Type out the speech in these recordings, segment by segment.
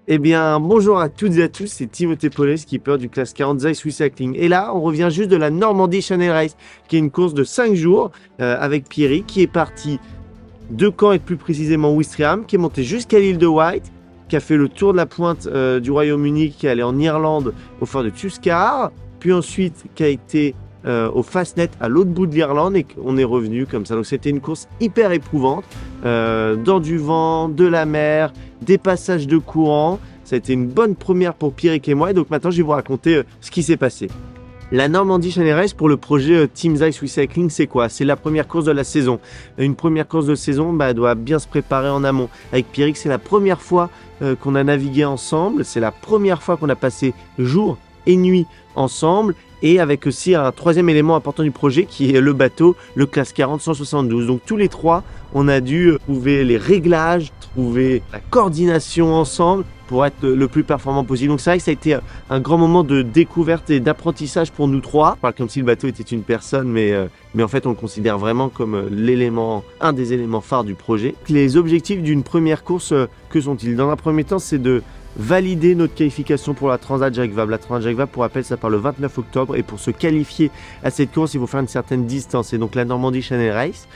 Eh bien, bonjour à toutes et à tous, c'est Timothée Paulet, skipper du classe 40 Zeiss Swiss Cycling. Et là, on revient juste de la Normandie Channel Race, qui est une course de 5 jours avec Pierrick, qui est parti de Caen et plus précisément Ouistreham, qui est monté jusqu'à l'île de Wight, qui a fait le tour de la pointe du Royaume-Uni, qui est allé en Irlande au fort de Tuscar, puis ensuite qui a été au Fastnet à l'autre bout de l'Irlande et qu'on est revenu comme ça. Donc c'était une course hyper éprouvante, dans du vent, de la mer, des passages de courant. Ça a été une bonne première pour Pierrick et moi. Et donc maintenant, je vais vous raconter ce qui s'est passé. La Normandie Channel Race pour le projet Team Zeiss Swiss Cycling, c'est quoi? C'est la première course de la saison. Une première course de saison, elle doit bien se préparer en amont. Avec Pierrick, c'est la première fois qu'on a navigué ensemble. C'est la première fois qu'on a passé jour et nuit ensemble. Et avec aussi un troisième élément important du projet qui est le bateau, le classe 40 172. Donc tous les trois, on a dû trouver les réglages, trouver la coordination ensemble pour être le plus performant possible. Donc c'est vrai que ça a été un grand moment de découverte et d'apprentissage pour nous trois. Je parle comme si le bateau était une personne, mais en fait on le considère vraiment comme un des éléments phares du projet. Les objectifs d'une première course, que sont-ils? Dans un premier temps, c'est de valider notre qualification pour la Transat Jacques Vabre. La Transat Jacques Vabre, pour rappel, ça part le 29 octobre et pour se qualifier à cette course, il faut faire une certaine distance. Et donc la Normandie Channel Race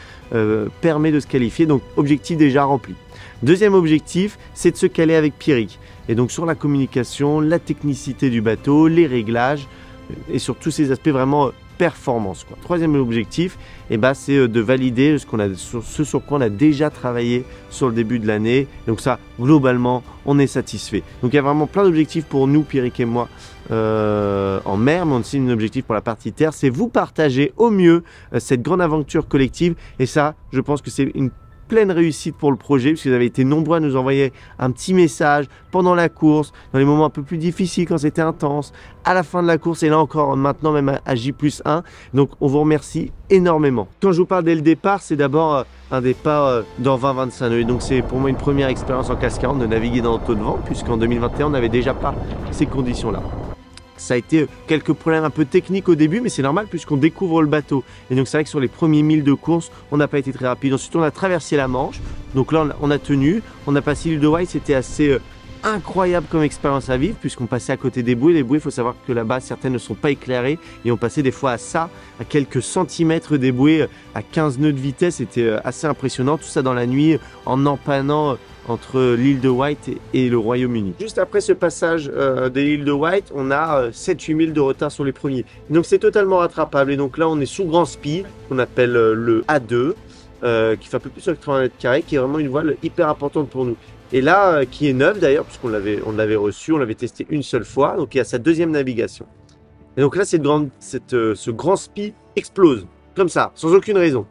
permet de se qualifier, donc objectif déjà rempli. Deuxième objectif, c'est de se caler avec Pierrick. Et donc sur la communication, la technicité du bateau, les réglages et sur tous ces aspects vraiment performance, quoi. Troisième objectif, c'est de valider ce sur quoi on a déjà travaillé sur le début de l'année. Donc ça, globalement, on est satisfait. Donc il y a vraiment plein d'objectifs pour nous, Pierrick et moi, en mer, mais aussi un objectif pour la partie terre, c'est vous partager au mieux cette grande aventure collective. Et ça, je pense que c'est une pleine réussite pour le projet, puisque vous avez été nombreux à nous envoyer un petit message pendant la course, dans les moments un peu plus difficiles quand c'était intense, à la fin de la course et là encore maintenant même à J+1. Donc on vous remercie énormément. Quand je vous parle dès le départ, c'est d'abord un départ dans 20-25 nœuds. Donc c'est pour moi une première expérience en classe 40 de naviguer dans l'auto de vent, puisqu'en 2021 on n'avait déjà pas ces conditions-là. Ça a été quelques problèmes un peu techniques au début, mais c'est normal puisqu'on découvre le bateau. Et donc c'est vrai que sur les premiers 1000 de course, on n'a pas été très rapide. Ensuite, on a traversé la Manche. Donc là, on a tenu. On a passé l'île de Wight. C'était assez incroyable comme expérience à vivre puisqu'on passait à côté des bouées. Les bouées, il faut savoir que là-bas, certaines ne sont pas éclairées. Et on passait des fois à quelques centimètres des bouées, à 15 nœuds de vitesse. C'était assez impressionnant. Tout ça dans la nuit, en empannant entre l'île de Wight et le Royaume-Uni. Juste après ce passage de l'île de Wight, on a 7-8 000 de retard sur les premiers. Donc c'est totalement rattrapable. Et donc là, on est sous grand speed, qu'on appelle le A2, qui fait un peu plus de 80 mètres carrés, qui est vraiment une voile hyper importante pour nous. Et là, qui est neuve d'ailleurs, puisqu'on l'avait reçu, on l'avait testé une seule fois, donc il y a sa deuxième navigation. Et donc là, ce grand spi explose, comme ça, sans aucune raison.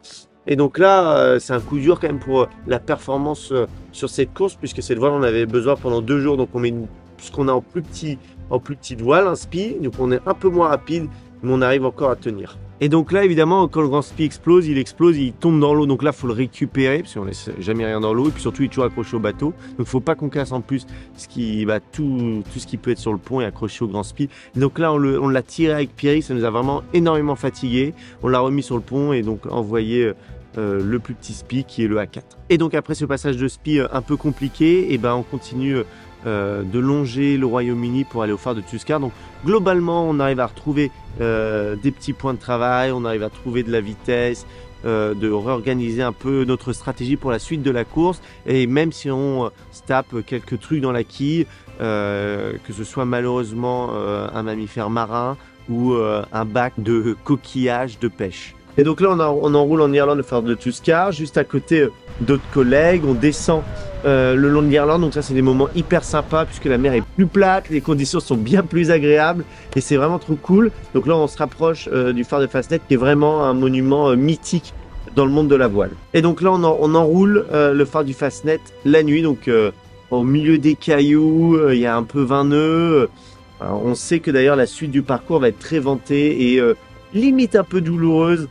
Et donc là, c'est un coup dur quand même pour la performance sur cette course, puisque cette voile, on avait besoin pendant 2 jours. Donc on met ce qu'on a en plus petite voile, un spi, donc on est un peu moins rapide, mais on arrive encore à tenir. Et donc là, évidemment, quand le grand spi explose, il tombe dans l'eau. Donc là, il faut le récupérer, parce qu'on ne laisse jamais rien dans l'eau. Et puis surtout, il est toujours accroché au bateau. Donc il ne faut pas qu'on casse en plus tout ce qui peut être sur le pont et accroché au grand spi. Et donc là, on l'a tiré avec Pierrick, ça nous a vraiment énormément fatigué. On l'a remis sur le pont et donc envoyé le plus petit spi qui est le A4. Et donc après ce passage de spi un peu compliqué, on continue de longer le Royaume-Uni pour aller au phare de Tuscar. Donc globalement, on arrive à retrouver des petits points de travail, on arrive à trouver de la vitesse, de réorganiser un peu notre stratégie pour la suite de la course. Et même si on se tape quelques trucs dans la quille, que ce soit malheureusement un mammifère marin ou un bac de coquillages de pêche. Et donc là, on enroule en Irlande le phare de Tuscar, juste à côté d'autres collègues. On descend le long de l'Irlande, donc ça c'est des moments hyper sympas puisque la mer est plus plate, les conditions sont bien plus agréables et c'est vraiment trop cool. Donc là, on se rapproche du phare de Fastnet qui est vraiment un monument mythique dans le monde de la voile. Et donc là, on enroule le phare du Fastnet la nuit, donc au milieu des cailloux, il y a un peu 20 nœuds. On sait que d'ailleurs la suite du parcours va être très ventée et limite un peu douloureuse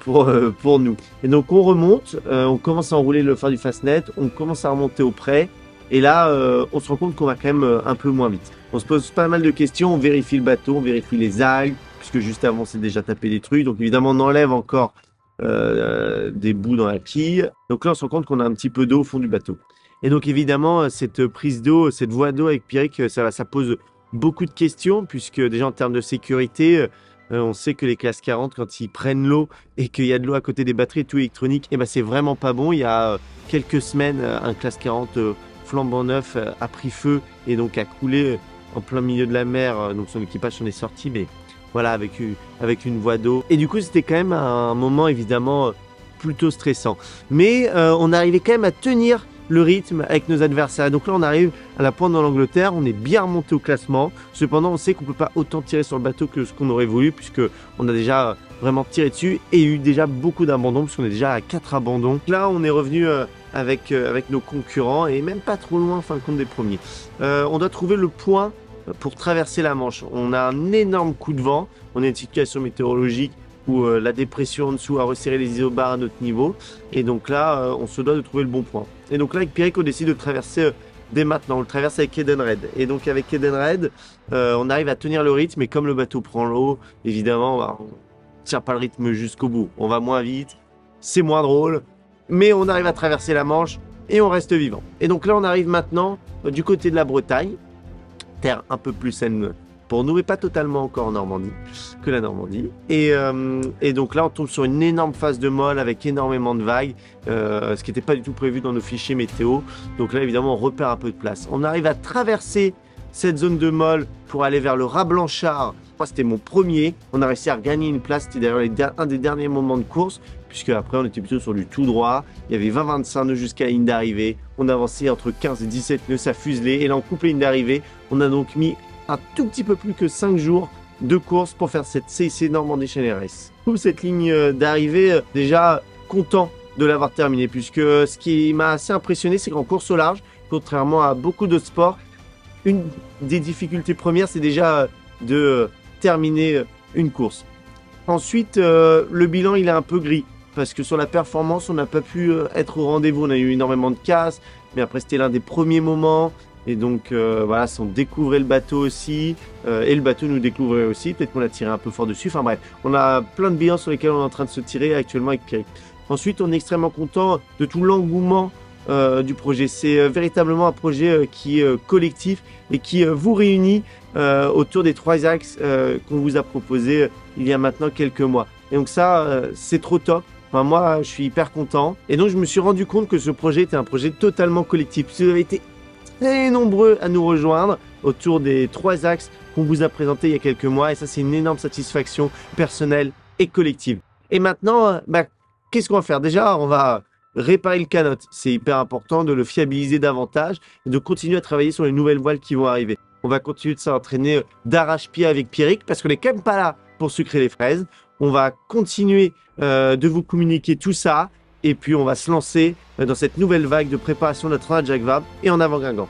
pour nous. Et donc on remonte, on commence à enrouler le phare du Fastnet, on commence à remonter au près et là on se rend compte qu'on va quand même un peu moins vite. On se pose pas mal de questions, on vérifie le bateau, on vérifie les algues, puisque juste avant on s'est déjà tapé des trucs, donc évidemment on enlève encore des bouts dans la quille. Donc là, on se rend compte qu'on a un petit peu d'eau au fond du bateau. Et donc évidemment, cette prise d'eau, cette voie d'eau avec Pierrick, ça pose beaucoup de questions, puisque déjà en termes de sécurité, on sait que les classes 40, quand ils prennent l'eau et qu'il y a de l'eau à côté des batteries et tout électronique, eh ben, c'est vraiment pas bon. Il y a quelques semaines, un classe 40 flambant neuf a pris feu et donc a coulé en plein milieu de la mer. Donc son équipage s'en est sorti, mais voilà, avec une voie d'eau. Et du coup, c'était quand même un moment évidemment plutôt stressant. Mais on arrivait quand même à tenir le rythme avec nos adversaires. Donc là, on arrive à la pointe dans l'Angleterre, on est bien remonté au classement. Cependant, on sait qu'on ne peut pas autant tirer sur le bateau que ce qu'on aurait voulu, puisque on a déjà vraiment tiré dessus et eu déjà beaucoup d'abandons, puisqu'on est déjà à 4 abandons. Là, on est revenu avec nos concurrents et même pas trop loin, en fin de compte, des premiers. On doit trouver le point pour traverser la Manche. On a un énorme coup de vent, on a une situation météorologique où la dépression en dessous a resserré les isobars à notre niveau. Et donc là, on se doit de trouver le bon point. Et donc là, avec Pierrick, on décide de traverser dès maintenant. On le traverse avec Edenred. Et donc avec Edenred, on arrive à tenir le rythme. Mais comme le bateau prend l'eau, évidemment, bah, on ne tient pas le rythme jusqu'au bout. On va moins vite, c'est moins drôle. Mais on arrive à traverser la Manche et on reste vivant. Et donc là, on arrive maintenant du côté de la Bretagne. Terre un peu plus saine pour nous, et pas totalement encore en Normandie, que la Normandie. Et donc là, on tombe sur une énorme phase de molle avec énormément de vagues, ce qui n'était pas du tout prévu dans nos fichiers météo. Donc là, évidemment, on repère un peu de place. On arrive à traverser cette zone de molle pour aller vers le Raz Blanchard. Moi, c'était mon premier. On a réussi à regagner une place. C'était d'ailleurs un des derniers moments de course, puisque après, on était plutôt sur du tout droit. Il y avait 20-25 nœuds jusqu'à la ligne d'arrivée. On avançait entre 15 et 17 nœuds, ça fuselait. Et là, on coupe la ligne d'arrivée. On a donc mis un tout petit peu plus que 5 jours de course pour faire cette CIC Normandie Channel Race. Pour cette ligne d'arrivée, déjà content de l'avoir terminée, puisque ce qui m'a assez impressionné, c'est qu'en course au large, contrairement à beaucoup d'autres sports, une des difficultés premières, c'est déjà de terminer une course. Ensuite, le bilan, il est un peu gris, parce que sur la performance, on n'a pas pu être au rendez-vous. On a eu énormément de casse, mais après, c'était l'un des premiers moments. Et donc voilà, on découvrait le bateau aussi, et le bateau nous découvrait aussi, peut-être qu'on l'a tiré un peu fort dessus, enfin bref, on a plein de bilans sur lesquels on est en train de se tirer actuellement avec Pierrick. Ensuite, on est extrêmement content de tout l'engouement du projet. C'est véritablement un projet qui est collectif et qui vous réunit autour des 3 axes qu'on vous a proposés il y a maintenant quelques mois. Et donc ça, c'est trop top. Enfin, moi, je suis hyper content. Et donc, je me suis rendu compte que ce projet était un projet totalement collectif. Si vous avez été très nombreux à nous rejoindre autour des 3 axes qu'on vous a présentés il y a quelques mois, et ça, c'est une énorme satisfaction personnelle et collective. Et maintenant, qu'est-ce qu'on va faire? Déjà, on va réparer le canot. C'est hyper important de le fiabiliser davantage et de continuer à travailler sur les nouvelles voiles qui vont arriver. On va continuer de s'entraîner d'arrache-pied avec Pierrick, parce qu'on n'est quand même pas là pour sucrer les fraises. On va continuer de vous communiquer tout ça. Et puis, on va se lancer dans cette nouvelle vague de préparation de la Transat Jacques Vabre et en avant Guingamp.